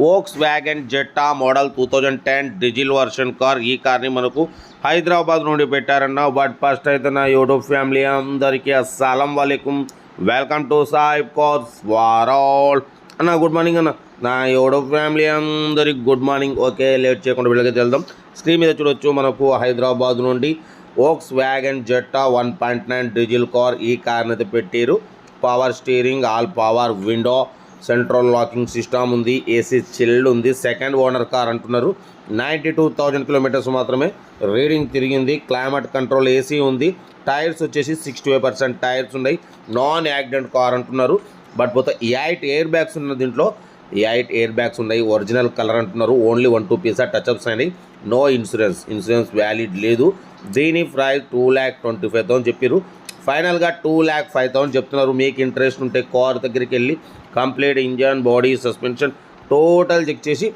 Volks wagon జెట్టా model 2010 diesel version car. ఈ కార్ని మనకు హైదరాబాద్ నుండి పెట్టారన్న. బట్ ఫస్ట్ అయితే నా యూట్యూబ్ ఫ్యామిలీ అందరికీ అస్సలం వాలేకుమ్, వెల్కమ్ టు సాయిబ్ కార్స్ వరల్డ్ అన్న. గుడ్ మార్నింగ్ అన్న. నా యూట్యూబ్ ఫ్యామిలీ అందరికి గుడ్ మార్నింగ్. ఓకే, లేట్ చేయకుండా వీళ్ళకి వెళ్దాం. స్క్రీన్ మీద చూడొచ్చు, మనకు హైదరాబాద్ నుండి Volks wagon Jetta 1.9 diesel car. ఈ కార్ని అయితే పెట్టారు. Power steering, all power window, central locking system ఉంది, ఏసీ చిల్డ్ ఉంది. సెకండ్ ఓనర్ కార్ అంటున్నారు. 92,000 కిలోమీటర్స్ మాత్రమే రీడింగ్ తిరిగింది. క్లైమేట్ కంట్రోల్ ఏసీ ఉంది. టైర్స్ వచ్చేసి 65% టైర్స్ ఉన్నాయి. నాన్ యాక్సిడెంట్ కార్ అంటున్నారు. బట్ పోతే 8 ఎయిర్ బ్యాగ్స్ ఉన్న దీంట్లో 8 ఎయిర్ బ్యాగ్స్ ఉన్నాయి. ఒరిజినల్ కలర్ అంటున్నారు. ఓన్లీ 1-2 పీసా టచ్అప్స్ అయినాయి. నో ఇన్సూరెన్స్ వ్యాలిడ్ లేదు. దీని ప్రైస్ 2,25,000 చెప్పారు. ఫైనల్గా 2,05,000 చెప్తున్నారు. మీకు ఇంట్రెస్ట్ ఉంటే కార్ దగ్గరికి వెళ్ళి complete engine, body, suspension total check చేసి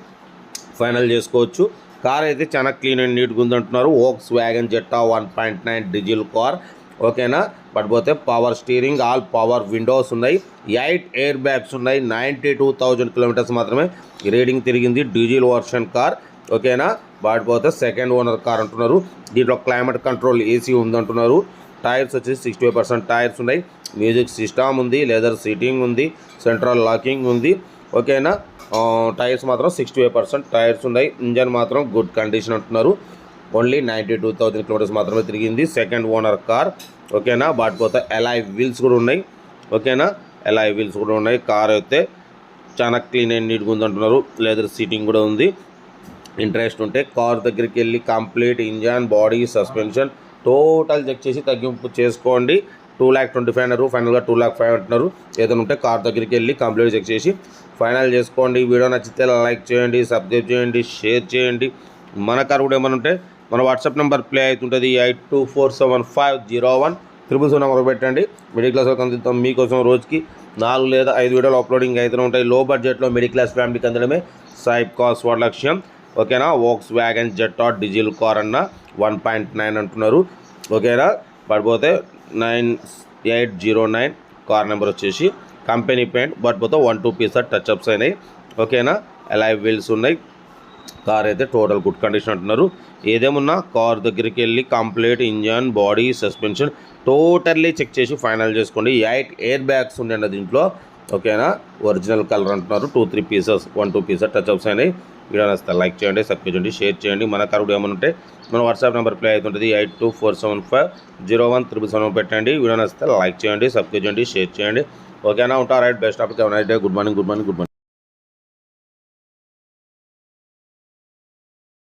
ఫైనల్ చేసుకోవచ్చు. కార్ అయితే చాలా క్లీన్ అండ్ నీట్గా ఉందంటున్నారు. Volkswagen Jetta 1.9 diesel car. ఓకేనా. బట్ పోతే power steering, all power windows ఉన్నాయి. 8 ఎయిర్ బ్యాగ్స్ ఉన్నాయి. 92,000 కిలోమీటర్స్ మాత్రమే రీడింగ్ తిరిగింది. Diesel version car. ఓకేనా. బట్ పోతే సెకండ్ ఓనర్ కార్ అంటున్నారు. దీంట్లో క్లైమేట్ కంట్రోల్ ఏసీ ఉందంటున్నారు. టైర్స్ వచ్చేసి 65% టైర్స్ ఉన్నాయి. మ్యూజిక్ సిస్టమ్ ఉంది, లెదర్ సీటింగ్ ఉంది, సెంట్రల్ లాకింగ్ ఉంది. ఓకేనా. టైర్స్ మాత్రం 65% టైర్స్ ఉన్నాయి. ఇంజన్ మాత్రం గుడ్ కండిషన్ అంటున్నారు. ఓన్లీ 92,000 కిలోమీటర్స్ మాత్రమే తిరిగింది. Second owner car. ఓకేనా. బాటిపోతే ఎలాయ్ వీల్స్ కూడా ఉన్నాయి. ఓకేనా. ఎలాయ్ వీల్స్ కూడా ఉన్నాయి. కార్ అయితే చాలా క్లీన్ అండ్ నీట్గా ఉందంటున్నారు. లెదర్ సీటింగ్ కూడా ఉంది. ఇంట్రెస్ట్ ఉంటే కార్ దగ్గరికి వెళ్ళి complete engine, body, suspension total check చేసి తగ్గింపు చేసుకోండి. 2,25,000 అన్నారు. ఫైనల్గా 2,05,000 అంటున్నారు. ఏదైనా ఉంటే కార్ దగ్గరికి వెళ్ళి కంప్లీట్ చెక్ చేసి ఫైనల్ చేసుకోండి. వీడియో నచ్చితే లైక్ చేయండి, సబ్స్క్రైబ్ చేయండి, షేర్ చేయండి. మన కార్ కూడా ఏమైనా ఉంటే మన వాట్సాప్ నెంబర్ ప్లే అవుతుంటుంది. 8247501300 నెంబర్ పెట్టండి. మిడిల్ క్లాస్ వాళ్ళకి అందిస్తాం మీకోసం. రోజుకి 4 లేదా 5 వీడియోలు అప్లోడింగ్ అయితే ఉంటాయి. లో బడ్జెట్లో మిడిల్ క్లాస్ ఫ్యామిలీకి అందడమే సాయిబ్ కార్స్ వాడి లక్ష్యం. ఓకేనా. Volkswagen Jetta diesel car అన్న 1.9 అంటున్నారు. ఓకేనా. పడిపోతే 9809 కార్ నెంబర్ వచ్చేసి కంపెనీ పెయింట్. బట్ పోతే 1-2 పీసా టచ్అప్స్ అయినాయి. ఓకేనా. ఎలాయ్ వీల్స్ ఉన్నాయి. కార్ అయితే టోటల్ గుడ్ కండిషన్ అంటున్నారు. ఏదేమున్నా కార్ దగ్గరికి వెళ్ళి complete engine, body, suspension totally check చేసి ఫైనల్ చేసుకోండి. 8 ఎయిర్ బ్యాగ్స్ ఉన్నాయండి దీంట్లో. ఓకేనా. ఒరిజినల్ కలర్ అంటున్నారు. 2-3 పీసెస్, 1-2 పీసెస్ టచ్అప్స్ అయినాయి. వీడియో నచ్చితే లైక్ చేయండి, సబ్స్క్రైబ్ చేయండి, షేర్ చేయండి. మన కార్ కూడా ఏమైనా ఉంటే మన వాట్సాప్ నెంబర్ ప్లే అవుతుంటుంది. 8247501300 పెట్టండి. వీడియో నచ్చితే లైక్ చేయండి, సబ్స్క్రైబ్ చేయండి, షేర్ చేయండి. ఓకేనా. ఉంటా. Right. Best of night day. Good morning.